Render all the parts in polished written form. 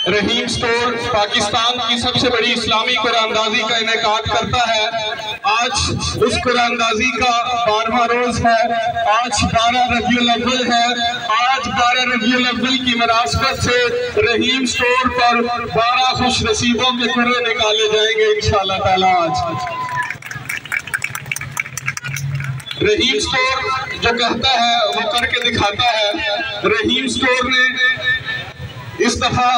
रहीम store Pakistan की सबसे बड़ी इस्लामी कुरानंदाजी का इनेकाद करता है। आज उस कुरानंदाजी का 12वां रोज है। आज 12 रबीउल अव्वल है। आज 12 रबीउल अव्वल की मुनासबत से रहीम स्टोर पर 12 खुश नसीबों के कुर्रे निकाले जाएंगे इंशाअल्लाह ताला। आज रहीम स्टोर जो कहता है वो करके दिखाता है। रहीम स्टोर ने इस दफा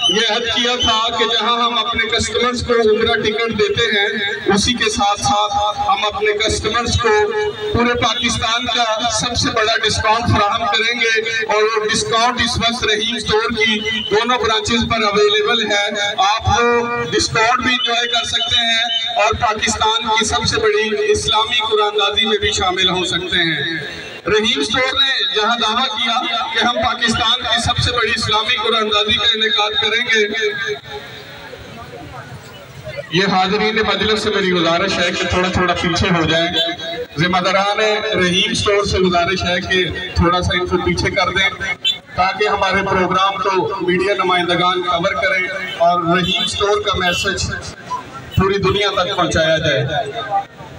यह अहद किया था कि जहां हम अपने कस्टमर्स को उम्रा टिकट देते हैं, उसी के साथ साथ हम अपने कस्टमर्स को पूरे पाकिस्तान का सबसे बड़ा डिस्काउंट फराहम करेंगे। और वो डिस्काउंट इस वक्त रहीम स्टोर की दोनों ब्रांचेस पर अवेलेबल है। आप लोग डिस्काउंट भी इंजॉय कर सकते हैं और पाकिस्तान की सबसे बड़ी इस्लामी कुरानंदाजी में भी शामिल हो सकते हैं। रहीम स्टोर ने जहां दावा किया कि हम पाकिस्तान की सबसे बड़ी इस्लामी कुरानंदाजी का इनेकाद करेंगे, ये हाज़रीन मजलिस से मेरी गुजारिश है कि थोड़ा थोड़ा पीछे हो जाए। जिम्मेदारान रहीम स्टोर से गुजारिश है कि थोड़ा सा इनको पीछे कर दें ताकि हमारे प्रोग्राम को मीडिया नुमाइंदगान कवर करें और रहीम स्टोर का मैसेज पूरी दुनिया तक पहुंचाया जाए।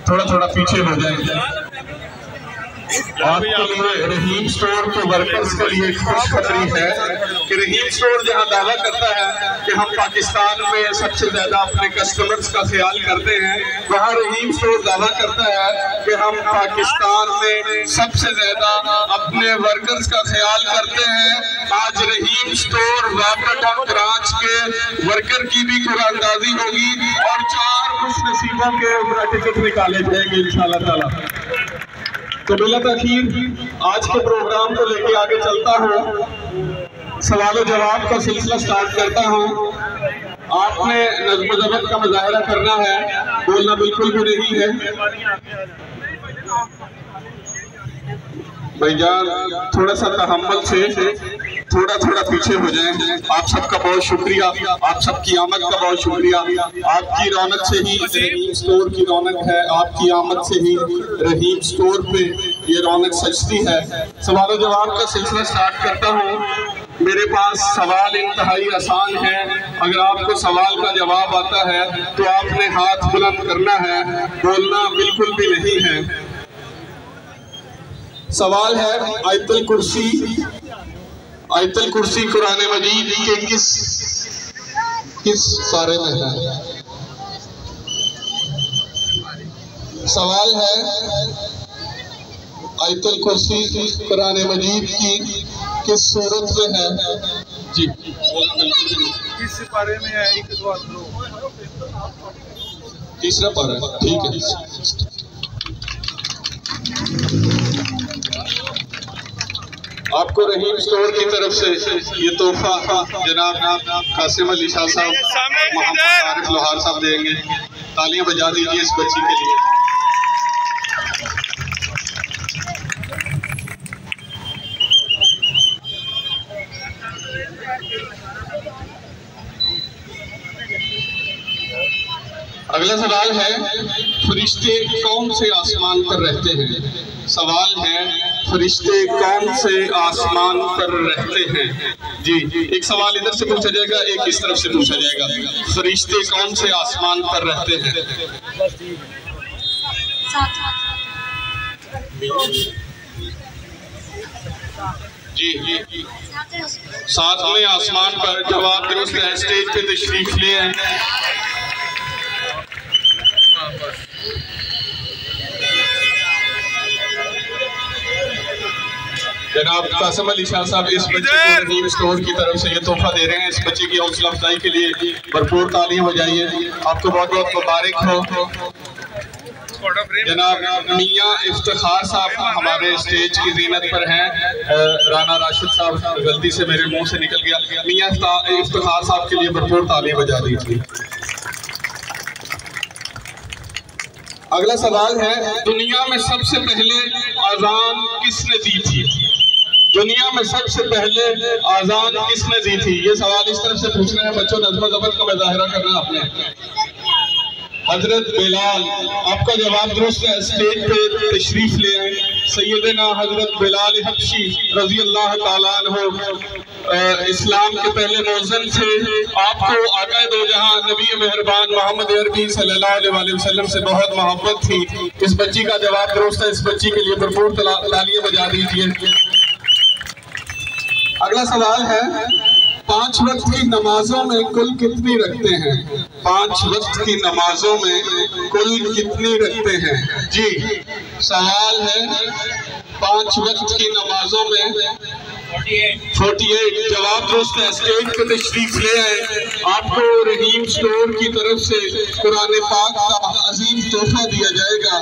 थोड़ा थोड़ा पीछे हो जाए। आपके लिए रहीम स्टोर के वर्कर्स के लिए खुशखबरी है कि रहीम स्टोर जहां दावा करता है कि हम पाकिस्तान में सबसे ज्यादा अपने कस्टमर्स का ख्याल करते हैं, वहां रहीम स्टोर दावा करता है कि हम पाकिस्तान में सबसे ज्यादा अपने वर्कर्स का ख्याल करते हैं। आज रहीम स्टोर वापरटाउन ब्रांच के वर्कर की भी कुरानंदाजी होगी और 4 खुश नसीबों के उम्रा टिकट निकाले जाएंगे इंशाअल्लाह ताला। तो बिला तखीर आज के प्रोग्राम को लेके आगे चलता हूँ। सवाल जवाब का सिलसिला स्टार्ट करता हूँ। आपने नज़्म ज़ब्त का मुज़ाहरा करना है, बोलना बिल्कुल भी नहीं है। भाईजान थोड़ा सा तहम्मुल से थोड़ा थोड़ा पीछे हो जाएं। आप सबका बहुत शुक्रिया, आप सबकी आमद का बहुत शुक्रिया। आपकी रौनक से ही रहीम स्टोर की रौनक है, आपकी आमद से ही रहीम स्टोर पे ये रौनक सजती है। सवाल जवाब का सिलसिला स्टार्ट करता हूँ। मेरे पास सवाल इंतहाई आसान है। अगर आपको सवाल का जवाब आता है तो आपने हाथ बुलंद करना है, बोलना बिल्कुल भी नहीं है। सवाल है आयतुल कुर्सी कुरान मजीद के किस सारे में है? सवाल है आयतुल कुर्सी कुरान मजीद की किस सूरत में है? जी किस पारे में है? तीसरा पारा, ठीक है। आपको रहीम स्टोर की तरफ से ये तोहफा जनाब कासिम अली शाह साहब, मोहम्मद आरिफ लोहार साहब देंगे। तालियां बजा दीजिए इस बच्ची के लिए। अगला सवाल है फरिश्ते कौन से आसमान पर रहते हैं? सवाल है फरिश्ते कौन से आसमान पर रहते हैं? जी एक सवाल इधर से पूछा जाएगा, एक इस तरफ से पूछा जाएगा। फरिश्ते कौन से आसमान पर रहते हैं? जी सातवें आसमान पर। जवाब दुरुस्त है। स्टेज पे तशरीफ ले आए। जनाब कासिम अली शाह साहब इस बच्चे को रहीम स्टोर की तरफ से ये तोहफा दे रहे हैं। इस बच्चे की हौसला अफजाई के लिए भरपूर तालियां बजाइए। आपको बहुत बहुत मुबारक हो। जनाब मियाँ इफ्तिखार साहब हमारे स्टेज की ज़ीनत पर हैं। राना राशिद साहब गलती से मेरे मुंह से निकल गया। मियाँ इफ्तिखार साहब के लिए भरपूर तालियां बजा दीजिए। अगला सवाल है दुनिया में सबसे पहले अजान किसने दी थी? दुनिया में सबसे पहले अजान किसने दी थी? ये सवाल इस तरफ से पूछना है बच्चों। नज़्म ज़ब्त का मुज़ाहरा करना आपने। हजरत बिलाल, आपका जवाब दुरुस्त है, स्टेज पे तशरीफ ले आए। सैयदना हजरत बिलाल हबशी रजी अल्लाह ताला अन्हु इस्लाम के पहले मौज़न थे। आपको आका दो जहां नबी मेहरबान मोहम्मद अरबी सल्लल्लाहु अलैहि वसल्लम से बहुत मोहब्बत थी। इस बच्ची का जवाब दुरुस्त है, इस बच्ची के लिए भरपूर तालियां बजा दीजिए। अगला सवाल है, 5 वक्त की नमाजों में कुल कितनी रखते हैं? 5 वक्त की नमाजों में कुल कितनी रखते हैं? जी, सवाल है 5 वक्त की नमाजों में 48। जवाब दुरुस्त है, स्टेज पे तशरीफ ले आए। आपको रहीम स्टोर की तरफ से कुरान पाक का अजीम तोहफा दिया जाएगा।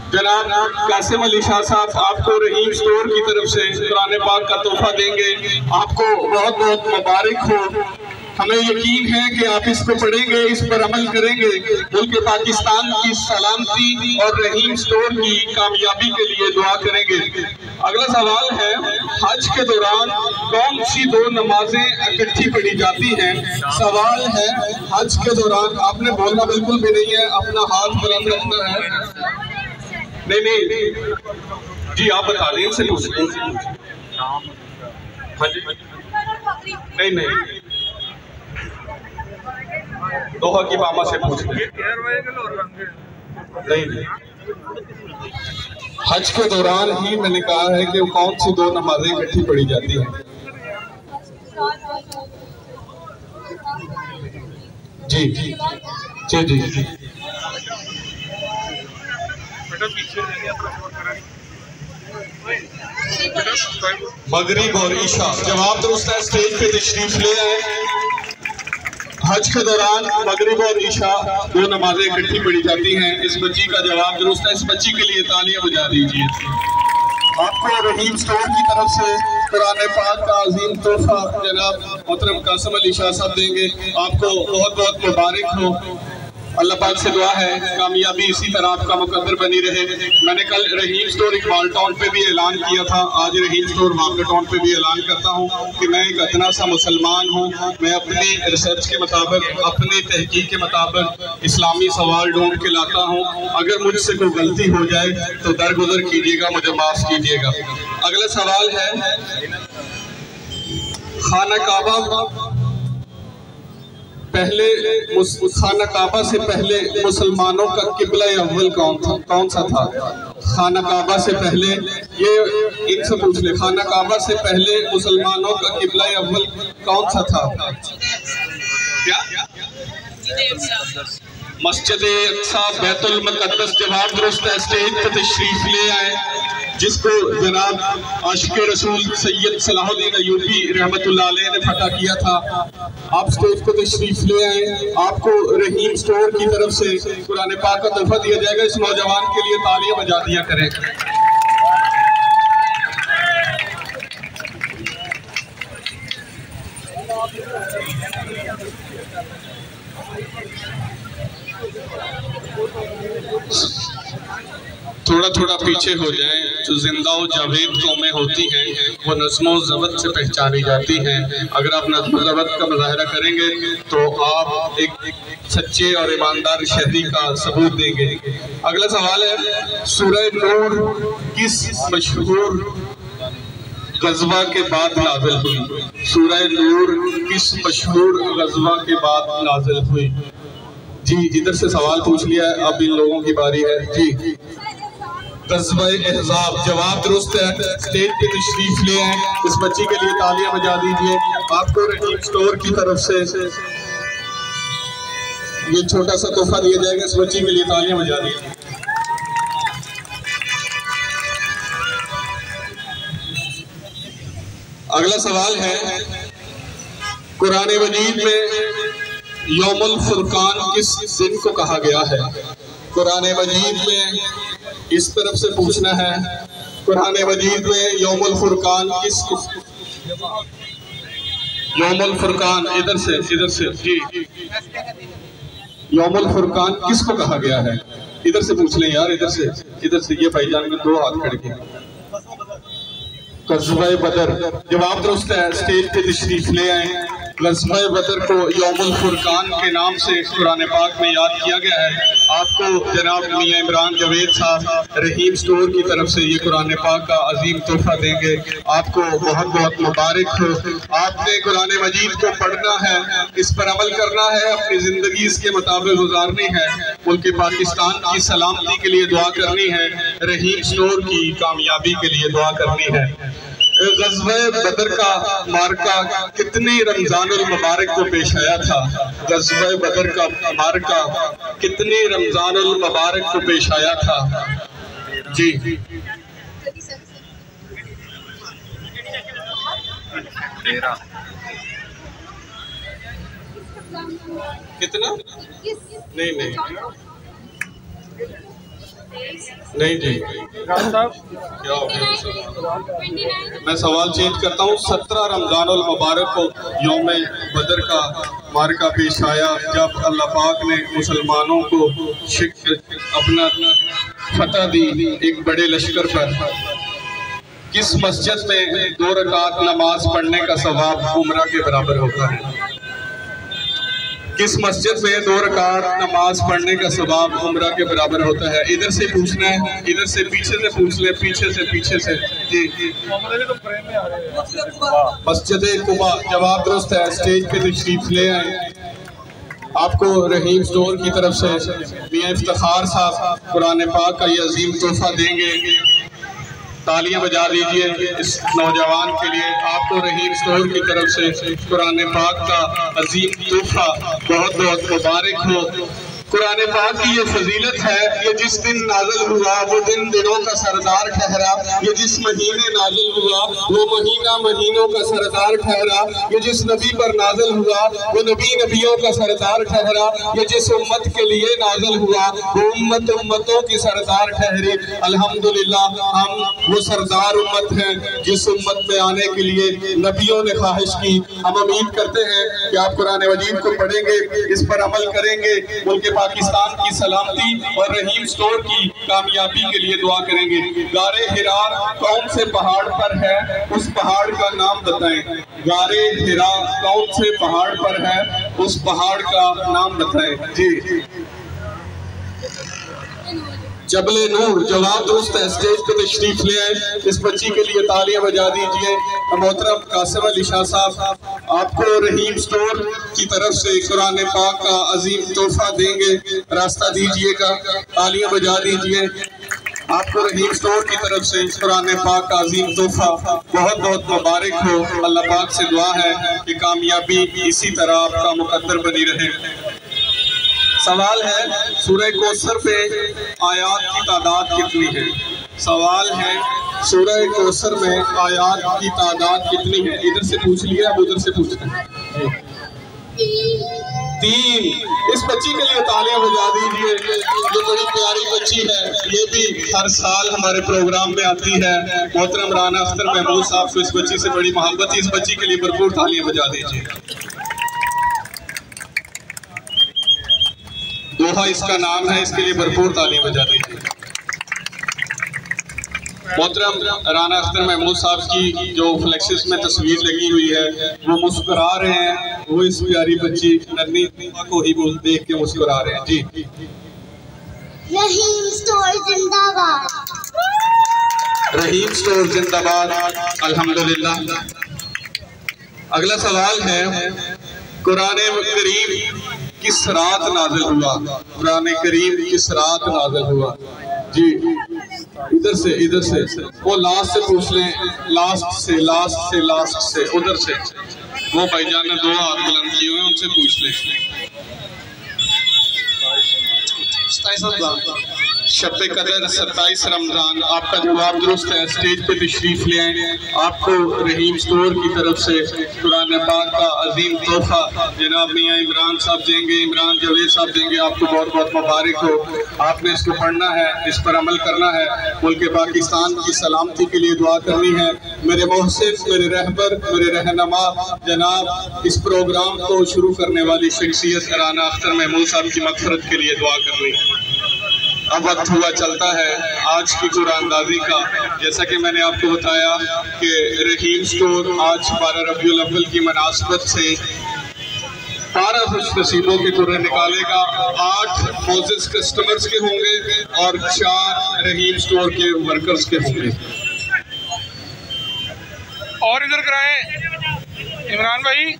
जनाब कासिम अली शाह साहब आपको रहीम स्टोर की तरफ से कुरान पाक का तोहफा देंगे। आपको बहुत बहुत मुबारक हो। हमें यकीन है कि आप इस पर पढ़ेंगे, इस पर अमल करेंगे, मुल्क पाकिस्तान की सलामती और रहीम स्टोर की कामयाबी के लिए दुआ करेंगे। अगला सवाल है, हज के दौरान कौन सी 2 नमाजें इकट्ठी पढ़ी जाती हैं? सवाल है, हज के दौरान, आपने बोलना बिल्कुल भी नहीं है, अपना हाथ बुलंद रखना है। नहीं जी, आप बता दें, इनसे पूछ लें। हाँ जी, नहीं दोहा की मामा से पूछ लें। नहीं, हज के दौरान ही मैंने कहा है कि कौन सी 2 नमाजें इकट्ठी पढ़ी जाती हैं। जी जी जी जी मगरिब और ईशा। जवाब दुरुस्त है, स्टेज पे तशरीफ ले आए। हज के दौरान मगरिब और ईशा 2 नमाजें इकट्ठी पढ़ी जाती हैं। इस बच्ची का जवाब दुरुस्त है, इस बच्ची के लिए तालियां बजा दीजिए। आपको रहीम स्टोर की तरफ से कुरान पाक का अजीम तोहफा जनाब मोहतरम कासिम अली शाह साहब देंगे। आपको बहुत बहुत मुबारक हो। अल्लाह पाक से दुआ है कामयाबी इसी तरह आपका मुकद्दर बनी रहे। मैंने कल रहीम स्टोर इकबाल टाउन पे भी ऐलान किया था, आज रहीम स्टोर मामला टाउन पे भी ऐलान करता हूँ कि मैं एक अदना सा मुसलमान हूँ। मैं अपनी रिसर्च के मुताबिक, अपनी तहकीक के मुताबिक इस्लामी सवाल ढूंढ के लाता हूँ। अगर मुझसे कोई गलती हो जाए तो दरगुजर कीजिएगा, मुझे माफ़ कीजिएगा। अगला सवाल है, खाना काबा खाना काबा से पहले मुसलमानों का किबला अव्वल कौन सा था? खाना काबा से पहले, ये इनसे पूछ ले, खाना काबा से पहले मुसलमानों का किबला अव्वल कौन सा था? क्या? मस्जिद अक्सा, बैतुल मुक़द्दस। जवाब दुरुस्त है, स्टेज पर तशरीफ ले आए। जिसको जनाब आशिक़ रसूल सैयद सलाहुद्दीन अय्यूबी रहमतुल्लाह अलैह ने फतह किया था। आप स्टेज पर तशरीफ ले आए। आपको रहीम स्टोर की तरफ से कुरान पाक का तोहफा दिया जाएगा। इस नौजवान के लिए तालियां बजा दिया करें। थोड़ा थोड़ा पीछे हो जाएं। जो जिंदा और जावेद कौमें होती हैं वो नज़्म व ज़बत से पहचानी जाती हैं। अगर आप नज़्म व ज़बत का मुज़ाहरा करेंगे तो आप एक सच्चे और ईमानदार शहरी का सबूत देंगे। अगला सवाल है, सूरह नूर किस मशहूर गज़वा के बाद नाज़िल हुई? सूरह नूर किस मशहूर गज़वा के बाद नाज़िल हुई? जी, इधर से सवाल पूछ लिया है, अब इन लोगों की बारी है। जी, ग़ज़वा-ए अहज़ाब। जवाब दुरुस्त है, स्टेज पे तशरीफ ले आए। इस बच्ची के लिए तालियां बजा दीजिए। आपको रहीम स्टोर की तरफ से ये छोटा सा तोहफा दिया जाएगा। इस बच्ची के लिए तालियां बजा दीजिए। अगला सवाल है, कुरान मजीद में यौमुल फुरकान किस दिन को कहा गया है? कुरान मजीद में इस तरफ से पूछना है, कुरान मजीद में यौमुल फुरकान किस, यौमुल फुरकान इधर से जी, यौमुल फुरकान किसको कहा गया है? इधर से पूछ लें यार, इधर से ये भाईजान के 2 हाथ खड़े के। ग़ज़वा-ए बदर। जवाब दुरुस्त है, स्टेज पे तशरीफ ले आए। ग़ज़वा बदर को यौमुल फुरकान के नाम से कुरान पाक में याद किया गया है। आपको जनाब मियां इमरान जवेद साहब रहीम स्टोर की तरफ से ये कुरान पाक का अजीम तोहफा देंगे। आपको बहुत बहुत मुबारक हो। आपने कुरान मजीद को पढ़ना है, इस पर अमल करना है, अपनी ज़िंदगी इसके मुताबिक गुजारनी है, मुल्क पाकिस्तान की सलामती के लिए दुआ करनी है, रहीम स्टोर की कामयाबी के लिए दुआ करनी है। ग़ज़वा बदर का मार्का कितने रमज़ानुल मुबारक को पेश आया था। ग़ज़वा बदर का मार्का कितने रमज़ानुल मुबारक को पेश आया था। जी कितना नहीं जी क्या हो गया। मैं सवाल चेंज करता हूँ। 17 रमज़ानुल मुबारक को यौम बदर का मार्का पेश आया, जब अल्लाह पाक ने मुसलमानों को अपना फतह दी एक बड़े लश्कर पर। किस मस्जिद में 2 रकात नमाज पढ़ने का सवाब उम्रा के बराबर होता है। किस मस्जिद में 2 रकात नमाज पढ़ने का सवाब उम्रा के बराबर होता है। इधर से पूछना है, इधर से पीछे से पूछ ले, पीछे से जी। मस्जिद कुबा जवाब दुरुस्त है। स्टेज पे तशरीफ ले आए। आपको रहीम स्टोर की तरफ से मियां इफ्तिखार साहब कुरान पाक का ये अजीम तोहफा देंगे। तालियां बजा दीजिए इस नौजवान के लिए। आपको रहीम स्टोर की तरफ से कुरान पाक का अजीम तोहफा बहुत बहुत मुबारक हो। कुरान पाक की ये फजीलत है, ये जिस दिन नाज़िल हुआ वो दिन दिनों का सरदार ठहरा, ये जिस महीने नाज़िल हुआ वो महीना महीनों का सरदार ठहरा, ये जिस नबी पर नाज़िल हुआ वो नबी नबियों का सरदार ठहरा, ये जिस उम्मत के लिए नाज़िल हुआ वो उम्मत उम्मतों की सरदार ठहरी। अल्हम्दुलिल्लाह हम वो सरदार उम्मत हैं जिस उम्मत में आने के लिए नबियों ने ख्वाहिश की। हम उम्मीद करते हैं कि आप कुरान मजीद को पढ़ेंगे, इस पर अमल करेंगे, मुल्क पाकिस्तान की सलामती और रहीम स्टोर की कामयाबी के लिए दुआ करेंगे। गारे हिरा कौन से पहाड़ पर है, उस पहाड़ का नाम बताएं। गारे हिरा कौन से पहाड़ पर है, उस पहाड़ का नाम बताएं। जी जबले नूर जवाब दुरुस्त है। स्टेज पे तशरीफ ले आए। इस बच्ची के लिए तालियां बजा दीजिए। मोहतरम कासिम अली शाह साहब आपको रहीम स्टोर की तरफ से कुरान पाक का अजीम तोहफा देंगे, रास्ता दीजिएगा। तालियां बजा दीजिए। आपको रहीम स्टोर की तरफ से कुरान पाक का अजीम तोहफा बहुत बहुत मुबारक हो। अल्लाह पाक से दुआ है कि कामयाबी इसी तरह आपका मुकद्दर बनी रहे। सवाल है सूरह कौसर पे आयात की तादाद कितनी है। सवाल है सूरह कौसर में आयात की तादाद कितनी है। इधर से पूछ लिया, अब उधर से पूछते हैं। 3। इस बच्ची के लिए तालियां बजा दीजिए। ये बड़ी प्यारी बच्ची है, ये भी हर साल हमारे प्रोग्राम में आती है। मोहतरम राना अख्तर महमूद साहब को इस बच्ची से बड़ी मोहब्बत है। इस बच्ची के लिए भरपूर तालियां बजा दीजिए। दोहा इसका नाम है, इसके लिए भरपूर तालियां बजा दीजिए। मोहतरम राना अख्तर महमूद साहब की जो फ्लेक्सिस में तस्वीर लगी हुई है वो मुस्कुरा रहे हैं। वो इस प्यारी बच्ची नन्ही को ही देख के मुस्कुरा रहे हैं। जी रहीम स्टोर जिंदाबाद, रहीम स्टोर जिंदाबाद। अल्हम्दुलिल्लाह। अगला सवाल है कुरान करीम किस रात नाज़िल हुआ। कुरान करीम किस रात नाज़िल हुआ। जी इधर से वो लास्ट से पूछ लें, लास्ट से उधर से। वो भाईजान ने 2 हाथ बुलंद किए हुए, उनसे पूछ लें। शब-ए कदर 27 रमज़ान। आपका जवाब दुरुस्त है। स्टेज पे तशरीफ ले आए। आपको रहीम स्टोर की तरफ से कुरान पाक का अजीम तोहफा जनाब मियां इमरान साहब देंगे, इमरान जवेद साहब देंगे। आपको बहुत बहुत मुबारक हो। आपने इसको पढ़ना है, इस पर अमल करना है, मुल्क पाकिस्तान की सलामती के लिए दुआ करनी है। मेरे मोहसिन, मेरे रहबर, मेरे रहनुमा जनाब इस प्रोग्राम को शुरू करने वाली शख्सियत राना अख्तर महमूद साहब की मग़फ़िरत के लिए दुआ करनी है। अब वक्त हुआ चलता है आज की कुरानदाजी का। जैसा कि मैंने आपको बताया कि रहीम स्टोर आज 12 रबीउल अव्वल की मुनासबत से 12 खुश नसीबों के कुर्रे निकालेगा। 8 मोजिज कस्टमर्स के होंगे और 4 रहीम स्टोर के वर्कर्स के होंगे। और इधर कराएं इमरान भाई।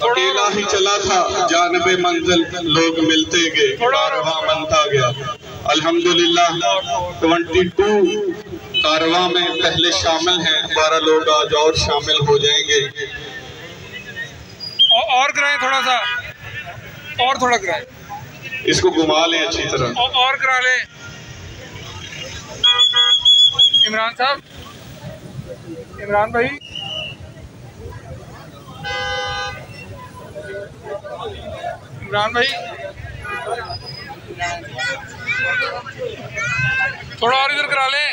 अकेला ही चला था जानबे मंजिल, लोग मिलते गए, कारवां बनता गया। अल्हम्दुलिल्लाह 22 कारवां में पहले शामिल हैं, 12 लोग आज और शामिल हो जाएंगे। और कराएं थोड़ा सा, और थोड़ा कराएं, इसको घुमा लें अच्छी तरह। और करा लें इमरान साहब, इमरान भाई। इमरान भाई थोड़ा और इधर करा लें।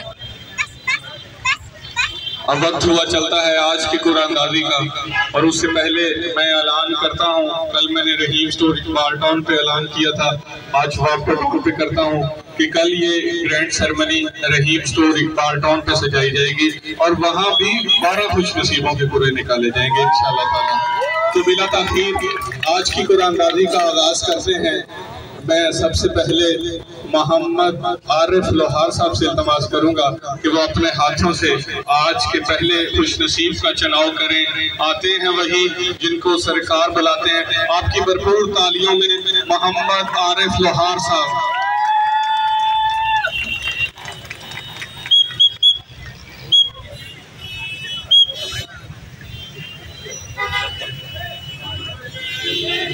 अब वक्त हुआ चलता है आज की कुरानदाजी का, और उससे पहले मैं ऐलान करता हूँ, कल मैंने रहीम स्टोर इकबाल टाउन पे ऐलान किया था, आज वापस पे करता हूँ कि कल ये ग्रैंड सेरेमनी रहीम स्टोर इकबाल टाउन पे सजाई जाएगी और वहाँ भी 12 खुश नसीबों के कुर्रे निकाले जाएंगे इंशाअल्लाह ताला। तो बिला ताखीर आज की कुरानदाजी का आगाज करते हैं। मैं सबसे पहले मोहम्मद आरिफ लोहार साहब से इल्तमास करूंगा कि वो अपने हाथों से आज के पहले खुश नसीब का चुनाव करें। आते हैं वही जिनको सरकार बुलाते हैं। आपकी भरपूर तालियों में मोहम्मद आरिफ लोहार साहब।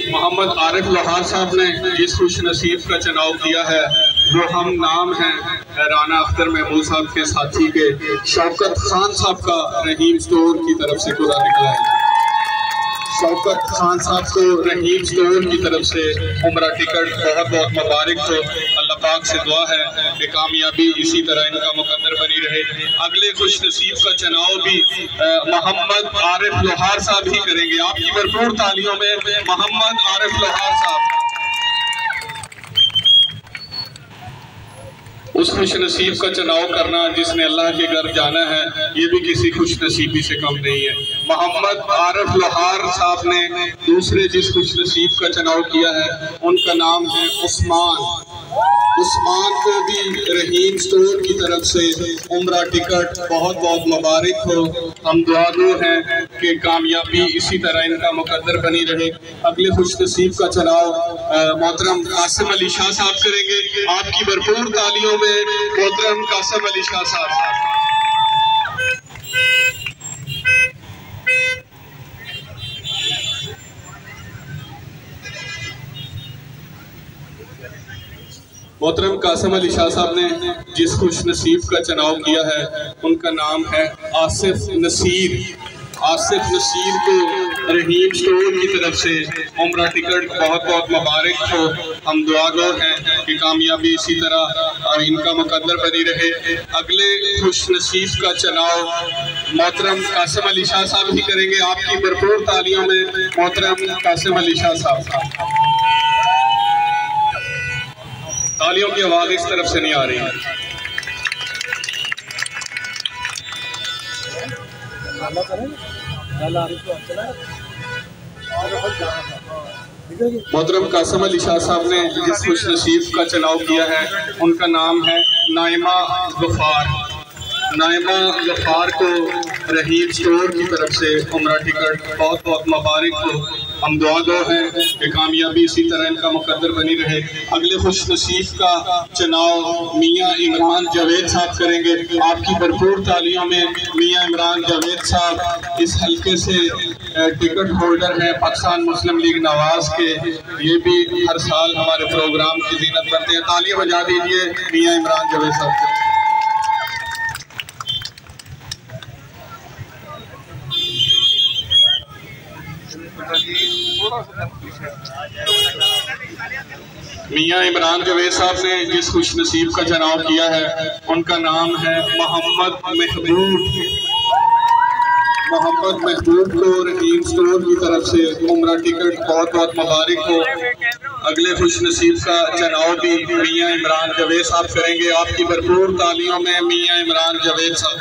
मोहम्मद आरिफ लोहार साहब ने जिस खुश नसीब का चुनाव किया है वो हम नाम है राना अख्तर महमूद साहब के साथी के शौकत खान साहब का रहीम स्टोर की तरफ से कुर्रा निकला है। शौकत खान साहब को रहीम स्टोर की तरफ से उम्रा टिकट बहुत बहुत मुबारक हो। अल्लाह पाक से दुआ है कि कामयाबी इसी तरह इनका मुकद्दर बनी रहे। अगले खुश नसीब का चुनाव भी मोहम्मद आरिफ लोहार साहब ही करेंगे। आपकी भरपूर तालियों में मोहम्मद आरिफ लोहार साहब। उस खुश नसीब का चुनाव करना जिसने अल्लाह के घर जाना है, ये भी किसी खुश नसीबी से कम नहीं है। मोहम्मद आरिफ लोहार साहब ने दूसरे जिस खुश नसीब का चुनाव किया है उनका नाम है उस्मान। उस्मान को भी रहीम स्टोर की तरफ से उम्रा टिकट बहुत बहुत मुबारक हो। हम दुआगो हैं कि कामयाबी इसी तरह इनका मुकद्दर बनी रहे। अगले खुश नसीब का चुनाव मोहतरम कासिम अली शाह साहब करेंगे। आपकी भरपूर तालियों में मोहतरम कासिम अली शाह साहब। मोहतरम कासिम अली शाह साहब ने जिस खुश नसीब का चुनाव किया है उनका नाम है आसिफ नसीर। आसिफ नसीर को रहीम स्टोर की तरफ से उम्रा टिकट बहुत बहुत मुबारक हो। हम दुआगो हैं कि कामयाबी इसी तरह इनका मुकद्दर बनी रहे। अगले खुश नसीब का चुनाव मोहतरम कासिम अली शाह साहब ही करेंगे। आपकी भरपूर तालियों में मोहतरम कासिम अली शाह साहब। तालियों की आवाज इस तरफ से नहीं आ रही है। मोहतरम कासिम अली शाह साहब ने जिस खुश नसीब का चुनाव किया है उनका नाम है नाइमा गफार। नाइमा गफार को रहीम स्टोर की तरफ से उम्रा टिकट बहुत बहुत मुबारक हो। हम दुआगो हैं कि कामयाबी इसी तरह इनका मुकद्दर बनी रहे। अगले खुश नसीब का चुनाव मियाँ इमरान जावेद साहब करेंगे। आपकी भरपूर तालियों में मियाँ इमरान जावेद साहब इस हल्के से टिकट होल्डर हैं पाकिस्तान मुस्लिम लीग नवाज के। ये भी हर साल हमारे प्रोग्राम की जीनत बनते हैं। तालियां बजा दीजिए मियाँ इमरान जावेद साहब। मियाँ इमरान जावेद साहब ने जिस खुश नसीब का चुनाव किया है उनका नाम है मोहम्मद महबूब। मोहम्मद महबूब को रहीम स्टोर की तरफ से उम्रा टिकट बहुत बहुत मुबारक हो। अगले खुश नसीब का चुनाव भी मियाँ इमरान जावेद साहब करेंगे। आपकी भरपूर तालियों में मियाँ इमरान जावेद साहब।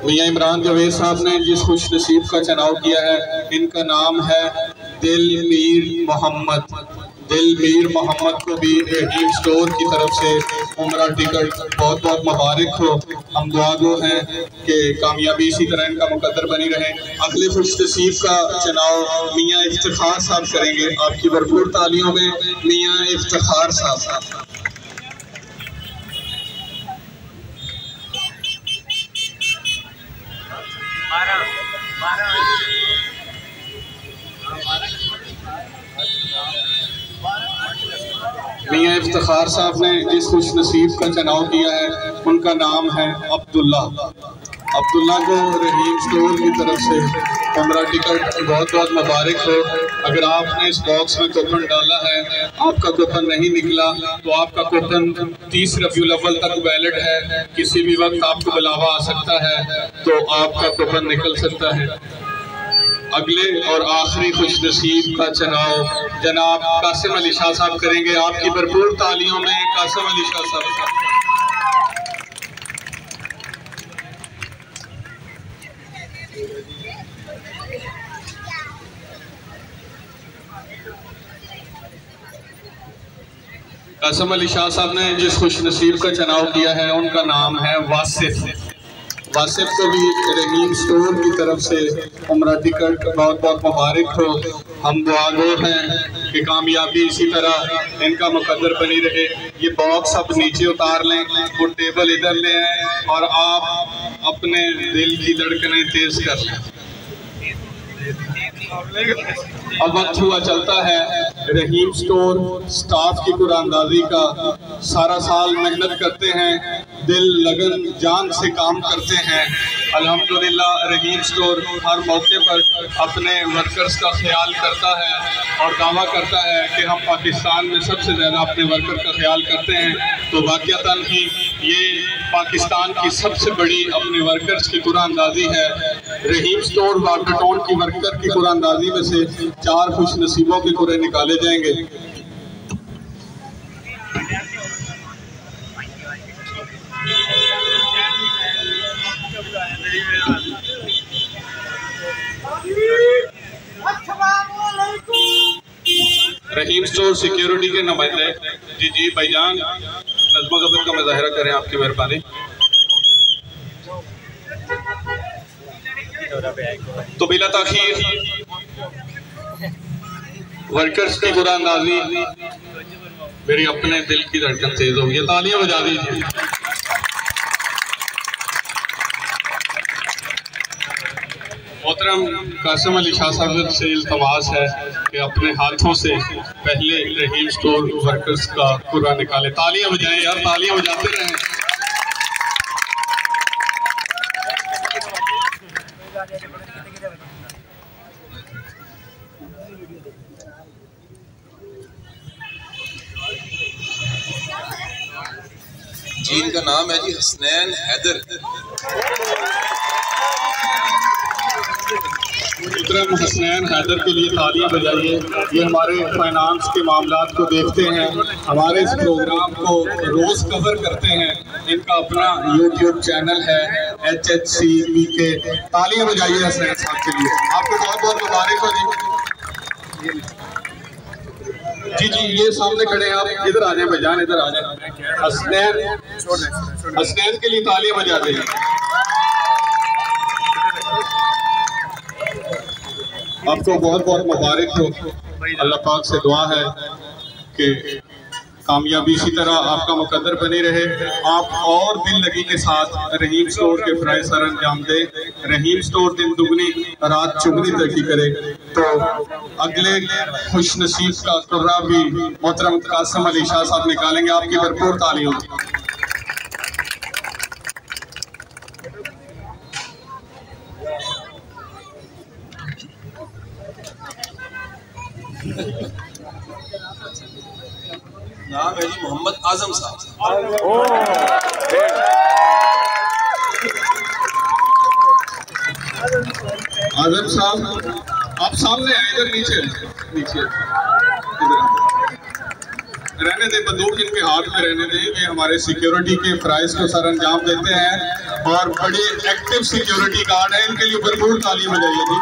मियां इमरान जवेद साहब ने जिस खुश नसीब का चुनाव किया है, इनका नाम है दिलमीर मोहम्मद। दिलमीर मोहम्मद को भी रहीम स्टोर की तरफ से उम्रा टिकट बहुत बहुत मुबारक हो। हम दुआ गो हैं कि कामयाबी इसी तरह इनका मुकद्दर बनी रहे। अगले खुश नसीब का चुनाव मियां इफ्तिखार साहब करेंगे। आपकी भरपूर तालियों में मियां इफ्तिखार साहब। मियां इफ्तिखार साहब ने जिस खुश नसीब का चुनाव किया है, उनका नाम है अब्दुल्ला। अब्दुल्ला को रहीम स्टोर की तरफ से उम्रा टिकट बहुत बहुत मुबारक हो। अगर आपने इस बॉक्स में कूपन डाला है, आपका कूपन नहीं निकला, तो आपका कूपन 30 रबीउल अव्वल तक वैलिड है। किसी भी वक्त आपको बुलावा आ सकता है, तो आपका कूपन निकल सकता है। अगले और आखिरी खुश नसीब का चुनाव जनाब कासिम अली शाह साहब करेंगे। आपकी भरपूर तालियों में कासिम अली शाह साहब। कासिम अली शाह साहब ने जिस खुश नसीब का चुनाव किया है, उनका नाम है वासिफ। वासिफ को भी रहीम स्टोर की तरफ से उम्रा टिकट बहुत बहुत मुबारक हो। हम दुआ गो हैं कि कामयाबी इसी तरह इनका मुकद्दर बनी रहे। ये बॉक्स अब नीचे उतार लें, वो टेबल इधर ले आए और आप अपने दिल की धड़कनें तेज कर लें। अब वक्त हुआ चलता है रहीम स्टोर स्टाफ की कुरानंदाजी का। सारा साल मेहनत करते हैं, दिल लगन जान से काम करते हैं। अल्हम्दुलिल्लाह रहीम स्टोर हर मौके पर अपने वर्कर्स का ख्याल करता है और दावा करता है कि हम पाकिस्तान में सबसे ज़्यादा अपने वर्कर का ख्याल करते हैं। तो वाक़अतन ही ये पाकिस्तान की सबसे बड़ी अपने वर्कर्स की कुरानंदाजी है। रहीम स्टोर वाटर टाउन की वर्कर की कुरानंदाजी में से 4 खुश नसीबों के कुरे निकाले जाएंगे। रहीम स्टोर सिक्योरिटी के नुमाइंदे जी भाईजान नज़्म ज़ब्त का मुज़ाहिरा करें, आपकी मेहरबानी। तो बिला ताखीर वर्कर्स की कुरानंदाजी, मेरी अपने दिल की धड़कन तेज हो गई। तालियां बजा दीजिए। मोहतरम कासिम अली शाह साहब से इल्तमास है कि अपने हाथों से पहले रहीम स्टोर वर्कर्स का कुरा निकाले। तालियां बजाएं यार, तालियां बजाते रहें। जी इनका नाम है जी हसनैन हैदर। मोहतरम हसनैन हैदर के लिए तालियां बजाइए। ये हमारे फाइनेंस के मामलात को देखते हैं, हमारे इस प्रोग्राम को रोज़ कवर करते हैं। इनका अपना यूट्यूब चैनल है HHCBK। तालियां बजाइए हसनैन साहब के लिए। आपको बहुत बहुत मुबारक हो जी। जी ये सामने खड़े हैं, आप इधर आ जाए भाईजान, इधर आ जाए। हसनैन के लिए तालियां बजा दें। आपको बहुत बहुत मुबारक हो। अल्लाह पाक से दुआ है कि कामयाबी इसी तरह आपका मुकद्दर बनी रहे। आप और दिल लगी के साथ रहीम स्टोर के फ़राइज़ सर अंजाम दें। रहीम स्टोर दिन दुगनी रात चुगनी तरक्की करे। तो अगले खुश नसीब का कुर्रा भी मोहतरम कासिम अली शाह साहब निकालेंगे। आपकी भरपूर तालियों। नाम है जी मोहम्मद आजम साहब। आजम साहब आप सामने आए, इधर नीचे इधर। रहने दें, बंदूक इनके हाथ में रहने दें। ये हमारे सिक्योरिटी के फ़राइज़ को सर अंजाम देते हैं और बड़े एक्टिव सिक्योरिटी गार्ड हैं। इनके लिए भरपूर तालीम बजाइए जी,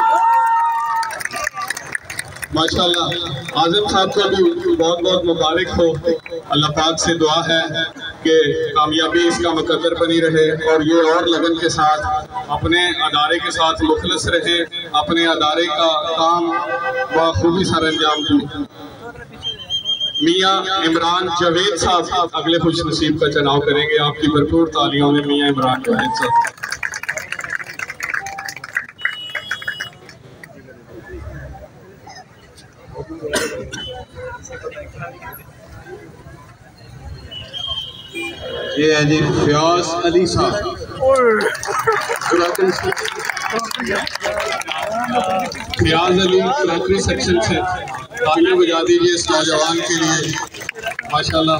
माशाल्लाह। आज़म साहब को भी बहुत बहुत मुबारक हो। अल्लाह पाक से दुआ है कि कामयाबी इसका मुकद्दर बनी रहे और ये और लगन के साथ अपने अदारे के साथ मुखलस रहे, अपने अदारे का काम बखूबी सर अंजाम दें। मियाँ इमरान जावेद साहब अगले खुश नसीब का चुनाव करेंगे। आपकी भरपूर तालियों में मियाँ इमरान जावेद साहब। ये है जी फयाज अली साहब। फयाज अली क्रॉकरी सेक्शन से तालियां बजा दीजिए इस नौजवान के लिए। माशाल्लाह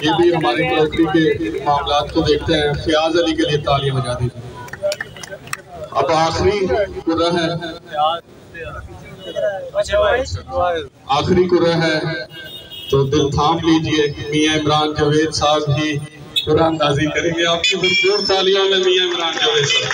ये भी हमारे क्रॉकरी के मामलात को देखते हैं। फयाज अली के लिए तालियां बजा दीजिए। अब आखिरी कुर्रा है, आखिरी कुर्रा है तो दिल थाम लीजिए। मियाँ इमरान जावेद साहब ही कुर्रा अंदाजी करेंगे। आपकी भरपूर तालियों में मियाँ इमरान जावेद साहब।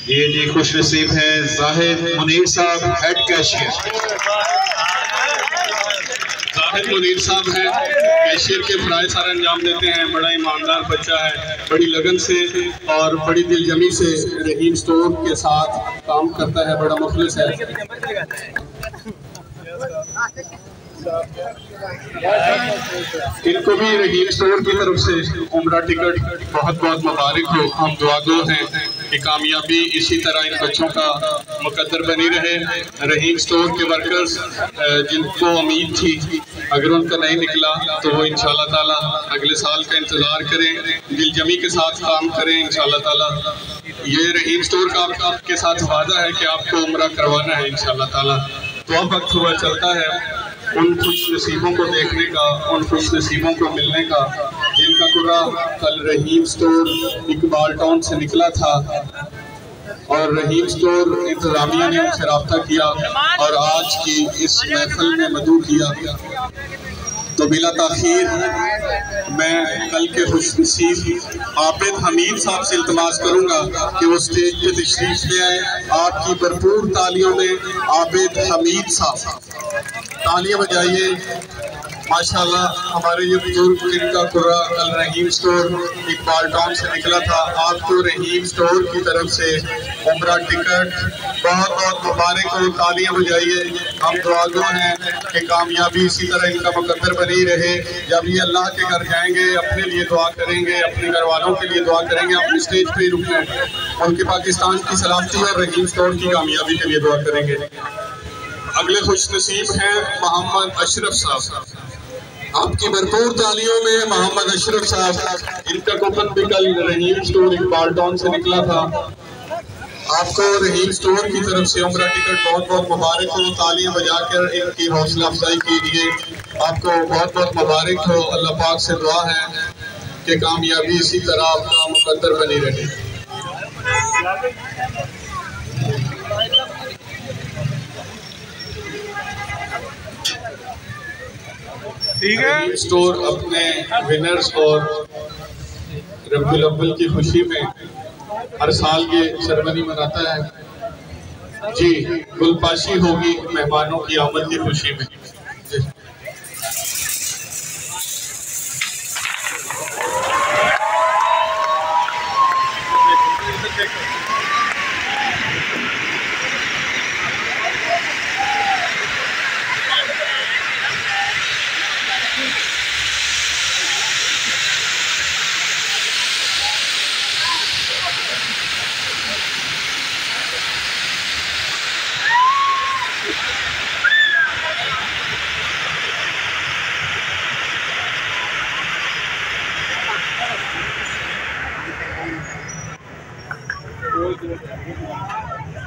ये जी खुश नसीब है जाहिद मुनीर साहब, हेड कैशियर। जाहिद मुनीर साहब हैं, कैशियर के फ़राइज़ सारे अंजाम देते हैं। बड़ा ईमानदार बच्चा है, बड़ी लगन से और बड़ी दिलजमी से रहीम स्टोर के साथ काम करता है, बड़ा मुखलिस है। इनको भी रहीम स्टोर की तरफ से उम्रा टिकट बहुत बहुत मुबारक हो। हम दुआगो हैं कि कामयाबी इसी तरह इन बच्चों का मुकद्दर बनी रहे। रहीम स्टोर के वर्कर्स जिनको उम्मीद थी अगर उनका नहीं निकला तो वो इंशाल्लाह ताला अगले साल का इंतज़ार करें, दिलजमी के साथ काम करें इंशाल्लाह ताला। ये रहीम स्टोर का आपके साथ वादा है कि आपको उम्रा करवाना है इंशाल्लाह ताला। तो अब वक्त हुआ चलता है उन खुश नसीबों को देखने का, उन खुश नसीबों को मिलने का जिनका कुर्रा कल रहीम स्टोर इकबाल टाउन से निकला था और रहीम स्टोर इंतजामिया ने उनसे रब्ता किया और आज की इस महफिल में मदऊ किया। तो बिला ताखीर मैं कल के खुश नसीब आबिद हमीद साहब से इल्तमास करूंगा कि वो स्टेज पे तशरीफ ले आए। आपकी भरपूर तालियों में आबिद हमीद साहब, तालियां बजाइए। माशाल्लाह हमारे ये बुजुर्ग जिनका कुर्रा कल रहीम स्टोर इकबाल टाउन से निकला था, आपको रहीम स्टोर की तरफ से उम्रा टिकट बहुत बहुत मुबारक हो। तालियां बजाइए। हम दुआगो हैं कि कामयाबी इसी तरह इनका मुकद्दर बनी रहे। जब ये अल्लाह के घर जाएंगे अपने लिए दुआ करेंगे, अपने घर वालों के लिए दुआ करेंगे। अपने स्टेज पे रुके उनके पाकिस्तान की सलामती और रहीम स्टोर की कामयाबी के लिए दुआ करेंगे। अगले खुश नसीब हैं मोहम्मद अशरफ साहब। आपकी भरपूर तालियों में मोहम्मद अशरफ साहब। इनका कूपन भी कल रहीम स्टोर इकबाल टाउन से निकला था। आपको रहीम स्टोर की तरफ से उम्रा टिकट बहुत बहुत मुबारक हो। तालियां बजाकर इनकी हौसला अफजाई कीजिए। आपको बहुत बहुत मुबारक हो। अल्लाह पाक से दुआ है कि कामयाबी इसी तरह आपका मुकद्दर बनी रहे। ठीक है। स्टोर अपने विनर्स और रब्बुल अव्वल की खुशी में हर साल ये सेरेमनी मनाता है जी। गुलपाशी होगी मेहमानों की आमद की खुशी में।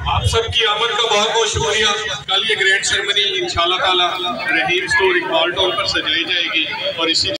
आप सबकी आमद का बहुत बहुत शुक्रिया। कल ये ग्रैंड सेरेमनी इंशाल्लाह ताला रहीम स्टोर इकबाल टाउन पर सजाई जाएगी और इसी